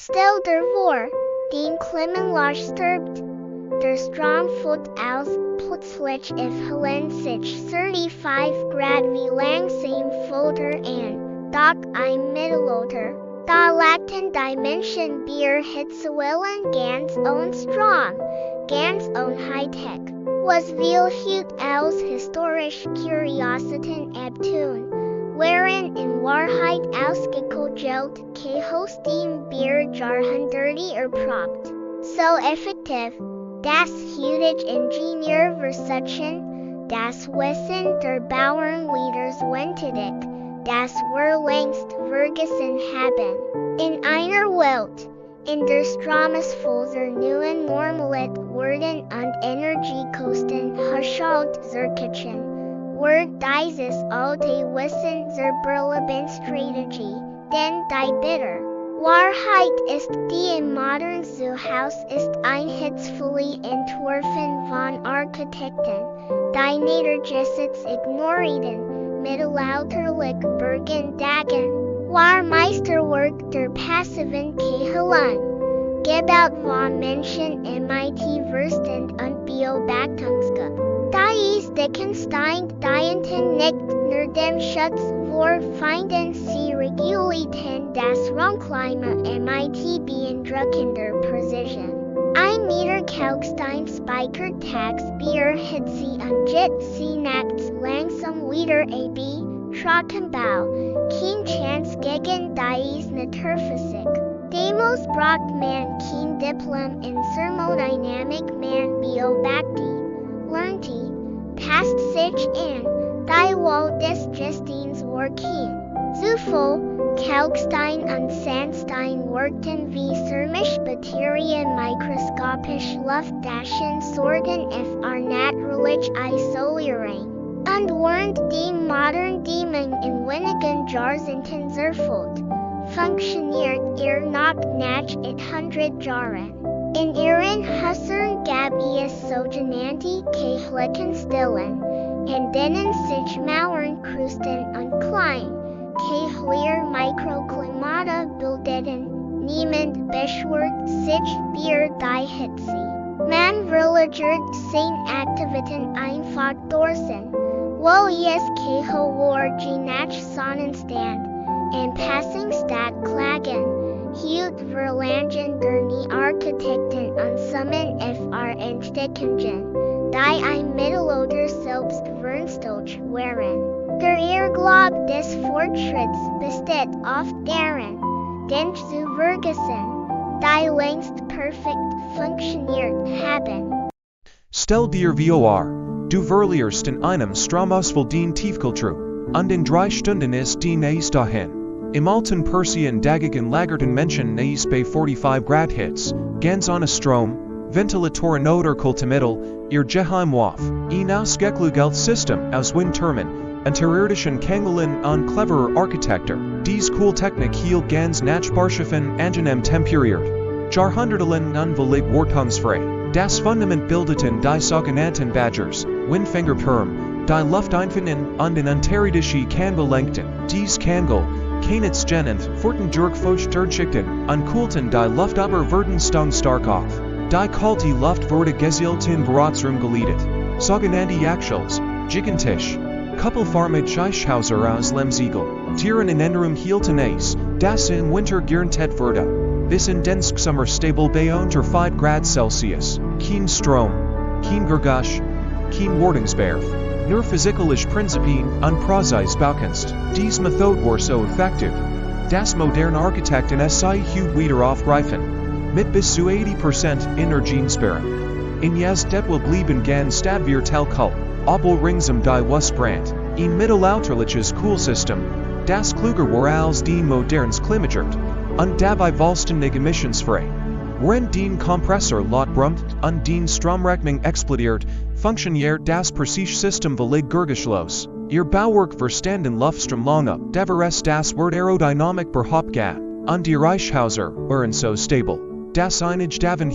Stel der Vor, den Klimmen stirbt, der Strom voet aus, plötzlich if Helen sich 35 Grad wie langsam Folter an, doch ein Mittelalter. Da lachten die Menschen Bier Hitzewellen ganz ohne Strom, ganz ohne Hightech. Was viel hut aus historisch Curiositäten abtun, wären in Wahrheit ausgekogelt, Hostin Bier Jahrhunderte erprobt. So effektiv, das heutige Ingenieurversuchen, das Wissen der Bauern wiederwendig, das wir längst vergessen haben. In einer Welt, in der Stromausfälle neuen Normalität werden und Energiekosten herrscht zerkitchen, wird dieses alte Wissen zur Überlebensstrategie, denn die bitter Wahrheit ist die im modernen Zuhaus ist einheitsvolle entworfen von Architekten, die niedergesetzt ignorierten, mittelalterliche Bergen dagen, war Meisterwerk der passiven Kehlen, gebaut von Menschen MIT-Verstand und Beobachtungsgabe. Diese Techniken dienten nicht nur dem Schutz vor Feinden, sie regulierten das Raumklima MIT beeindruckender Precision. Ein Meter Kalkstein speichert tagsüber Hitze und jet sie nachts langsam wieder ab, Trockenbau, kein Chance gegen diese Naturphysik. Demos braucht man kein Diplom in Thermodynamik, man beobachtet, lernte, passt sich an, die Wahl des Gesteins war kein Zufall, Kalkstein und Sandstein wirkten wie thermische Bakterien mikroskopisch Luftdaschen sorgen für natürliche Isolierung. Und während die modernen Dämmung in wenigen Jahrzehnten zerfällt, funktioniert ihr noch nach 800 Jahren. In ihren Häusern gab es sogenannte Kirchlichen Stillen, in denen sich Mauern kreuzten und klein, kirchliche Mikroklimate bildeten. Niemand beschwert sich für die Hitze. Man verlagert seine Aktivitäten einfach dorthin, wo es Kirche war je nach Sonnenstand, in passing statt klagen, hut verlangen der Architekten und Summen fr Entdeckungen, die ein Mittelalter selbst verstanden waren. Der Irrglaube des Fortschritts besteht oft darin, den zu vergessen, die längst perfekt funktioniert haben. Stell dir vor, du verlierst in einem Stromausfall den Tiefkühltruhe, und in 3 Stunden ist die Nächste dahin. Im alten Persien dagigen lagerten Menschen nächst bei 45 Grad Hitze, ganz ohne Strom, Ventilatoren oder Kultmittel, ihr Geheimwaffe, ein ausgeklügeltes System aus Windtürmen, unterirdischen Kanälen und cleverer Architektur. Diese Kühltechnik hielt ganz nachbarschaffen angenehm temperiert. Jahrhundertelang unwillig wartungsfrei. Das Fundament bildeten die sogenannten Badgers, Windfingerturm, die Lufteinfinnen und den unterirdische Kanäle lenkten. Diese Kanäle, Kanits genannt, furten durch Feuchtschichten und kühlten die Luft aber werden stark auf. Die kalte Luft wurde gezielt in Beratsraum geleitet. Sogenannte Yakschals, gigantisch, kuppelförmig Scheichhäuser aus Lehmziegel, Tieren in Enderung hielten es, das im Winter garantiert wurde. Bis in den Sommer stabil bei unter 5 Grad Celsius, kein Strom, kein Gergasch, kein Wartungsbedarf, nur physikalische Prinzipien und Praxis Baukunst. Diese Methode war so effektiv, dass moderne Architekten es heute wieder aufgreifen, mit bis zu 80% Energiesparen. In jetzt will blieben ganz stabil Telkul, obwohl ringsum die Westbrand, ein mittelalterliches Kühlsystem, das klüger war als den modernes Klimageert, und dabei vollständig emissionsfrei. Wenn den Kompressor laut brummt und den Stromrechnung explodiert, funktioniert das Präzissystem völlig geräuschlos. Ihr Bauwerk verstanden Luftstromlange, Deveres das Wort Aerodynamik behauptet, und die Reichhäuser waren so stabil, dass einige davon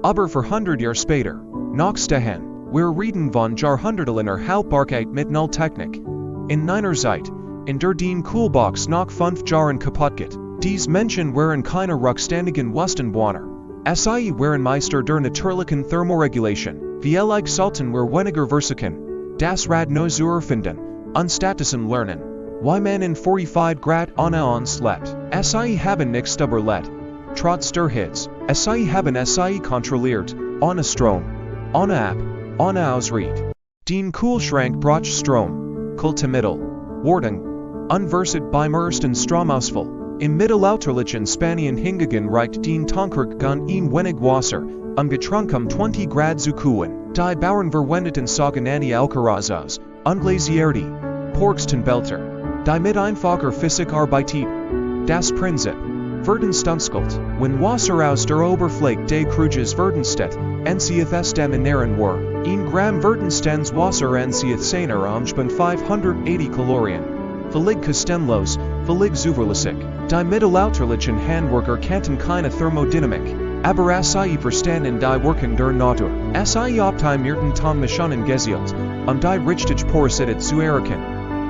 aber für 100 Jahre später, noch stehen. Wir reden von Jahrhundertelanger Haltbarkeit mit Nulltechnik. In einer Zeit, in der den Kühlbox nach 5 Jahren kaputt geht, Dies Menschen waren keine Rückständigen wussten Warner. Sie waren Meister der natürlichen Thermoregulation. Vielich sollten wir weniger versuchen. Das Rad no zu erfinden. Anstattdessen lernen. Wie man in 45 Grad ohne uns lebt. Sie haben nichts überlebt. Trotz der Hitze. Sie haben sie kontrolliert. Ohne Strom. Ohne App. Ohne Ausried. Den Kühlschrank braucht Strom. Kultmittel. Wartung. Unversat beim ersten Stromausfall. Im mittelalterlichen Spanien hingegen reicht den Tankergang wenig Wasser, getrunken 20 Grad zu kühlen. Die Bauern verwendeten sogenannte Alcarazos, unglasierte, Porkstenbelter. Die mit einfacher Physik arbeiteten. Das Prinzip. Verdenstanskalt, wenn Wasser aus der Oberfläche des Kruges verdenstedt, entzieth es dem Inneren war, 1 Gramm Verdenstens Wasser entzieth seiner 580 Kalorien. Völlig kostenlos, völlig zuverlässig. Die mittelalterlichen Handwerker kannten keine Thermodynamik, aber sie verstanden die Wirkung der Natur. Sie optimierten die Maschinen gezielt, die richtig Porosität zu erreichen.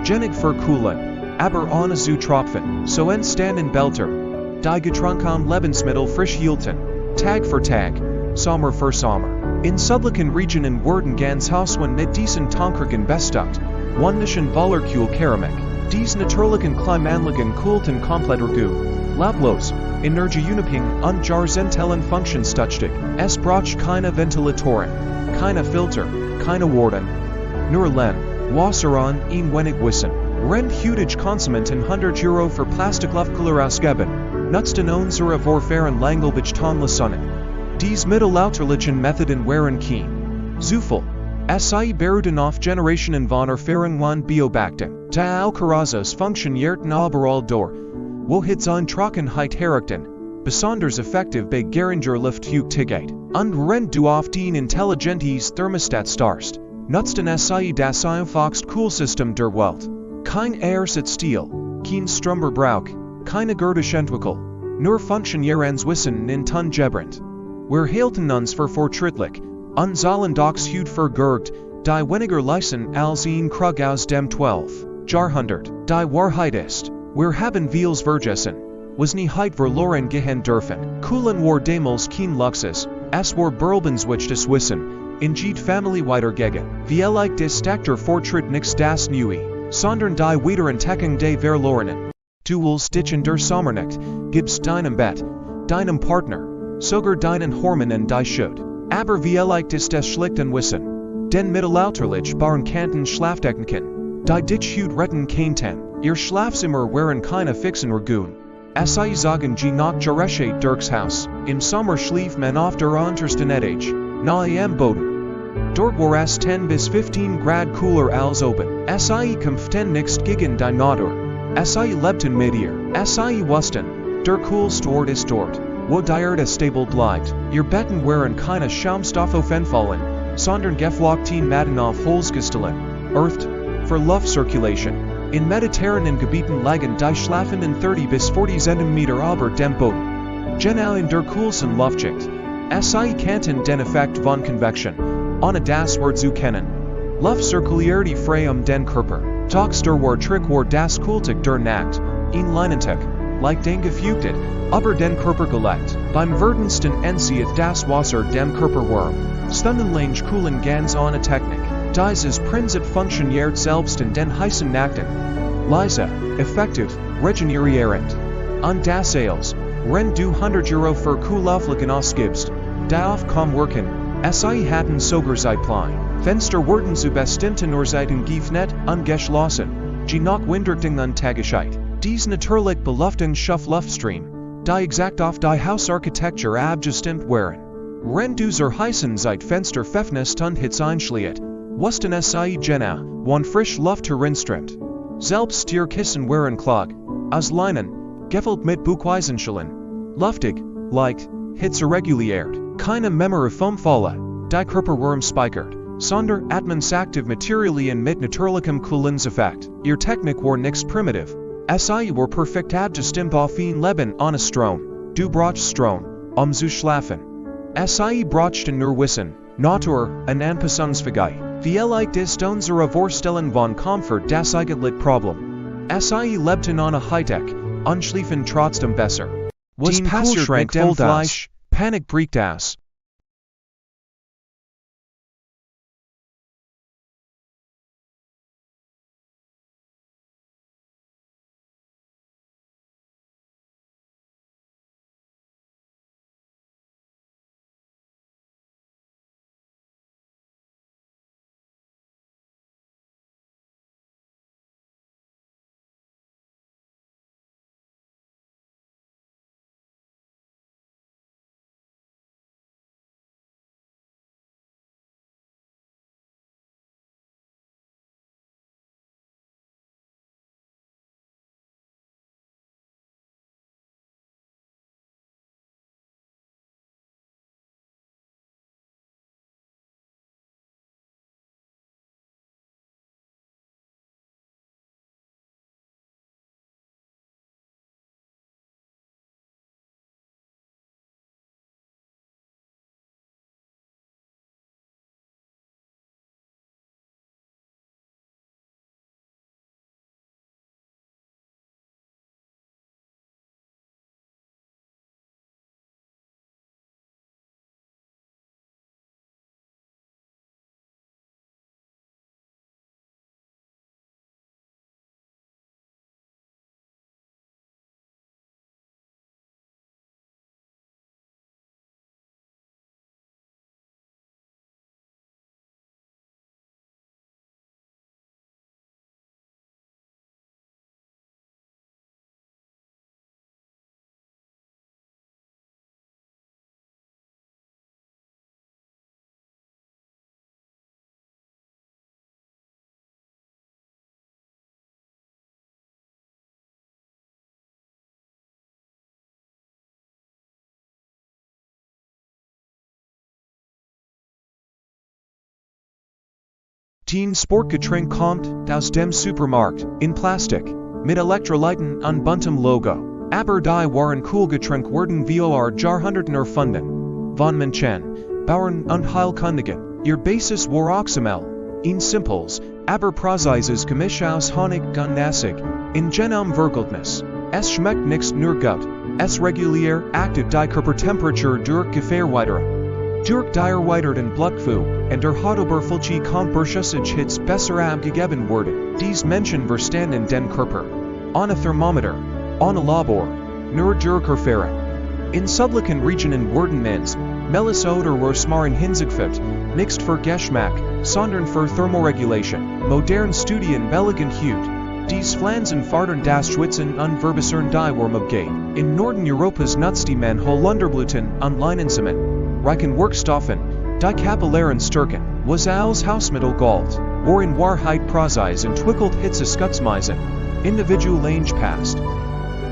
Genig verkühlen, aber ohne zu tropfen, so entstanden Belter. Die getrunken Lebensmittel frisch hielten, Tag für Tag, Sommer für Sommer. In südlichen Regionen wurden ganz Häuschen mit diesen Tankergen bestückt, wunderschön Wallerkühl-Keramik. Dies natürlichen Klimaanlagen kühlten komplett gut. Lautlos, energieunabhängig und jahrzehntelang funktionstüchtig. Es braucht keine Ventilatoren, keine Filter, keine Wartung. Nur Len, Wasser und wenig Wissen. Rent heutige Konsumenten 100 Euro für Plastikluftkuller ausgeben. Nutzten unsere Vorfahren langweilig tonlassungen. Dies mittelalterlichen Methoden waren keen. Zufall. Sie beruhten auf Generationen von Erfahrung und Beobachtung. Die Alcarazos funktionierten überall durch. Wo Hitze und Trockenheit herrschten, besonders effektiv bei geringer Luftfeuchtigkeit. Und wenn du auf den intelligentes Thermostat starrst, nutzten sie das einfachste Kühlsystem der Welt. Kein Ersatz-Stil, kein Stromverbrauch, keine Gerdesentwicklung, nur funktionierens Wissen in Tungebrand. Wir hielten uns für fortschrittlich, und sollen dochs heute vergurgt, die weniger leisten als Krug aus dem 12. Jahrhundert. Die Wahrheit ist, wir haben vieles vergessen, was nie heit verloren gehen dürfen. Kühlen war damals kein Luxus, es war berlebenswichtiges Wissen, in jede Familie weitergegeben. Vielich des der Fortschritt nix das Neue, sondern die Wiederentdeckung des Verlorenen. Du willst dich in der Sommernacht, gibst deinem Bett, deinem Partner, sogar deinen Hormonen die Schuld. Aber vielich ist es schlichten Wissen. Den mittelalterlich waren kannten Schlaftechniken, die dich heute retten könnten. Ihr Schlafzimmer waren keine fixen Regeln. Sie sagen noch gerecht durchs Haus. Im Sommer schlief man auf der untersten Etage, nahe am Boden. Dort war es 10 bis 15 Grad cooler als oben. Sie kämpften nicht gegen die Natur. Sie lebten mit ihr. Sie wussten, der coolste Ort ist dort, wo die Erde stabil bleibt. Ihr Betten waren keine Schaumstoffaufentfallen, sondern geflochten Matten auf Holzgestellen, earthed, für Luftcirculation. In mediterranen Gebieten lagen die Schlafenden 30 bis 40 cm über dem Boden. Geniale in der coolsten Luftschicht. Sie kannten den Effekt von Convection, ohne das Wort zu kennen. Luft zirkulierte frei den Körper. Tags der war Trick war das Kultig der Nacht, Leinentech, like den gefeuchtet, aber den Körper gelegt. Beim verdensten entzieht das Wasser dem Körper warm. Stundenlang kühlen ganz ohne Technik. Dieses Prinzip funktioniert selbst in den heißen Nächten. Leise, effektiv, regenerierend. Und das Sales, wenn du 100 Euro für Kühlauflagen ausgibst, darauf wirken. Sie hatten sogar Zeitplan. Fenster wurden zu bestimmten Uhrzeiten geöffnet und geschlossen, je nach Windrichtung und Tageszeit. Dies natürlich beluftung schaff Luftstream, die exakt auf die Hausarchitektur abgestimmt waren. Wenn du zur heißen Zeitfenster fenster und Hitze einschlägt, wussten sie genau, wann frisch Luft hereinströmt. Selbst die Kissen waren klug, aus Leinen, gefüllt mit Buchweisenschalen, luftig, leicht, hitzereguliert, keine Memory vom Falle, die Körper waren speichert, sondern atmungsaktiv Materialien mit natürlichem Kühlungseffekt. Ihr Technik war nicht primitiv. Sie war perfekt abgestimmt auf ein Leben ohne Strom. Du brauchst Strom, zu schlafen. Sie brauchten nur Wissen, Natur, und Anpassungsfähigkeit. Vielleicht ist unsere Vorstellung von Komfort das eigentliche Problem. Sie lebten ohne Hightech, unschliefen trotzdem besser. Was Den passiert Kühlschrank mit dem voll das. Fleisch? Panik bricht aus. Den Sportgetränk kommt aus dem Supermarkt, in Plastik, mit Elektrolyten und buntem Logo. Aber die waren Kühlgetränk wurden vor Jahrhunderten erfunden. Von Menschen, Bauern und Heilkundigen. Ihr Basis war Oxymel. Ein simples, aber präzises Gemisch aus Honig und Nassig. In Genom Vergeltnis. Es schmeckt nicht nur gut. Es reguliert die Körpertemperatur durch Gefährweiterung. Durch die erweiterten Blutgefühl und der Hautüberfüllte kommt Hits besser abgegeben worden. Dies Menschen verstanden den Körper. Ohne Thermometer, ohne Labor, nur durch Erfahrung. In südlichen Regionen wurden Mens, Melis oder Rosmarin hinzugefügt, nicht für Geschmack, sondern für Thermoregulation. Modern Studien belegen heute. Dies Pflanzen fördern das Schwitzen und Verbessern die Wärmebkeit. In Norden Europas nutzt die man Holunderblüten und Leinensamen. Reichen Wirkstoffen, die Kapillaren stärken, was als Hausmittel galt, war in Wahrheit präzise entwickelt Hitzeschutzmeisen. Individuelle passt.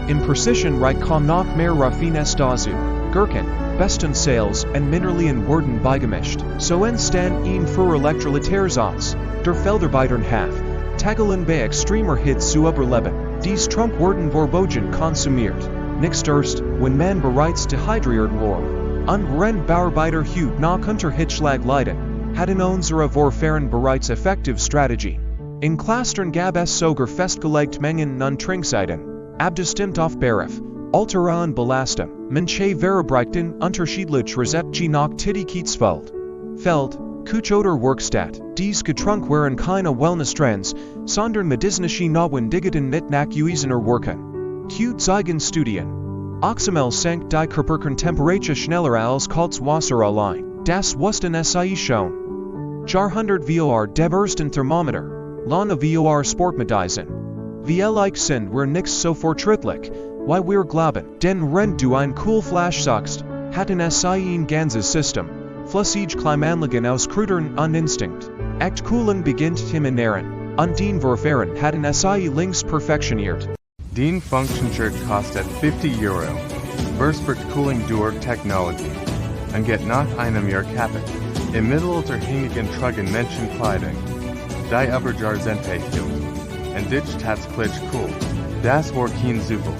Im Precision-Reich kam noch mehr Raffines dazu, Gurken, besten Sales und Mineralien wurden beigemischt. So entstand ein für Elektrolytersatz, der Feldarbeitern half, Tageln bei extremer Hitze zu überleben. Dies Trump wurden verboten konsumiert, nicht erst, wenn man bereits dehydriert war. Und wenn Bauarbeiter heute noch unter Hitzschlag leiden, hatten unsere Vorfahren bereits effektive Strategien. In Clustern gab es sogar festgelegt Mengen und Trinkzeiten, abgestimmt auf Bedarf, Alter und Belastung. Manche verabreichten unterschiedlich Rezept je nach Tätigkeitsfeld. Kuch oder Werkstatt. Dies Getränk waren keine Wellness-Trends, sondern medizinische Notwendigkeiten mit nachgewiesener Wirkung. Zeigen Studien. Oxymel senkt die Körpertemperatur schneller als kaltes Wasser allein. Das wussten sie schon. Jahrhundert vor dem ersten Thermometer. Lange vor Sportmedizin. Wie sind wir nicht so fortschrittlich, wie wir glauben. Denn wenn du ein Kühlflash sagst, hatten sie ein ganzes System. Flüssig Klimaanlagen aus Kräutern und Instinkt. Echt Kühlen beginnt im Inneren. Und den Vorfahren hatten sie längst perfektioniert. Den Function-Shirt kostet €50, Verspricht Cooling durch Technology, und geht nach einem Jahr kaputt. Im Mittelalter hingen trugen Menschen Kleidung, die aber Jahrzehnte hielt, und ditcht hat's klitsch cool. Das war kein Zufall,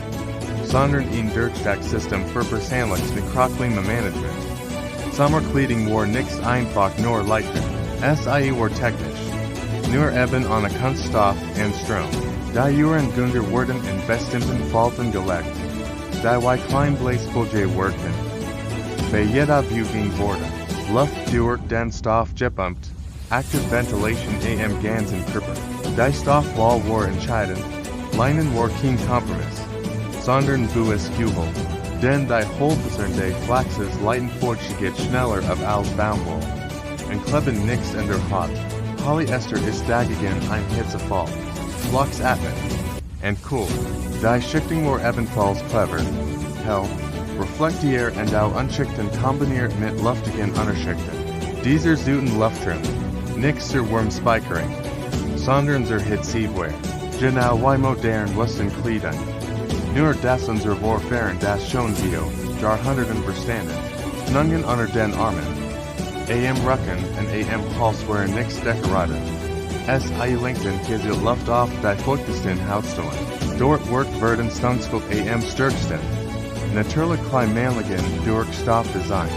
sondern ein Durchstecksystem für persönliches Mikroklima-Management. Sommerkleidung war nicht einfach nur leichter, sie war technisch, nur eben ohne Kunststoff und Strom. Die Uren Gunder worden in Bestimpen Falten gelegt. Die Y klein Blaspolje wirken. Bei jeder Buging worden. Luft durch den Stoff gepumpt. Active ventilation am Ganzen Körper. Die Stoffwahl war entscheidend. Leinen war kein Kompromiss. Sondern Bues Kuhel. Denn die Holbesernde Flaxes leiten fortschritt schneller of als Baumwoll. Und kleben nix in der Haut. Polyester ist dagegen ein Hitzefall. Flux atmen. And cool. Die Schichtung war ebenfalls clever. Hell. Reflektier und auch Unschichten kombiniert mit luftigen Unterschichten. Dieser Zuten Luftrum. Nix zur Wurmspeicherung. Sondern zur Hitzeware. Genau wie modern Wussten Kleidung. Nur das unser Vorfahren das schon Video, Jahrhunderten verstanden. Nungen unter den Armen. Am Rücken und am Hals waren nix decorated. Linkten kieselt Luft auf die feuchtesten Hautstolen. Dort workt werden Stunskelt am stärksten. Natürlich Klimaanlagen durch Stoffdesign.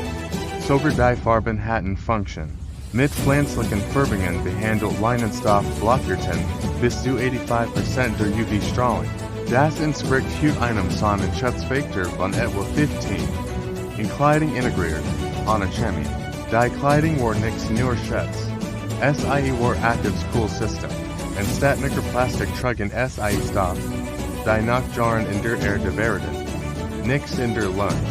Sogar die Farben hatten Function. Mit pflanzlichen Färbungen behandelt Leinenstoff blockerten bis zu 85% der UV-Strahlung. Das entspricht heute einem Sonnenschutzfaktor von etwa 15. In Kleidung integriert, ohne Chemie. Die Kleidung war nix nur Schutz. SIE war aktives Coolsystem. Und statniker Plastik trugen SIE Stoff. Die Nachjahren in der Erde werden. Nix in der Lunge.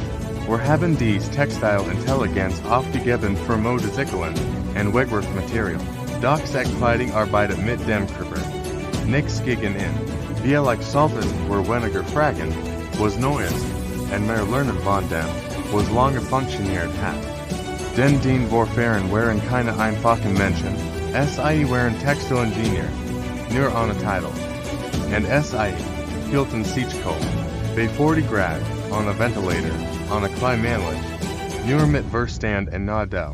Wir haben dies Textilintelligenz aufgegeben für Modecyclen und Wegwerfmaterial. Doch Kleidung arbeitet mit dem Körper. Nix gegen ihn. Wir like sollten were weniger fragen, was Neues, und mehr lernen von dem, was lange funktioniert hat. Denn den Vorfahren waren keine einfachen Menschen, SIE waren Textilingenieur, nur ohne Titel. Und SIE hielten Siechkohl, bei 40 Grad, ohne Ventilator, ohne Klimaanlage, nur mit Verstand und Nadel.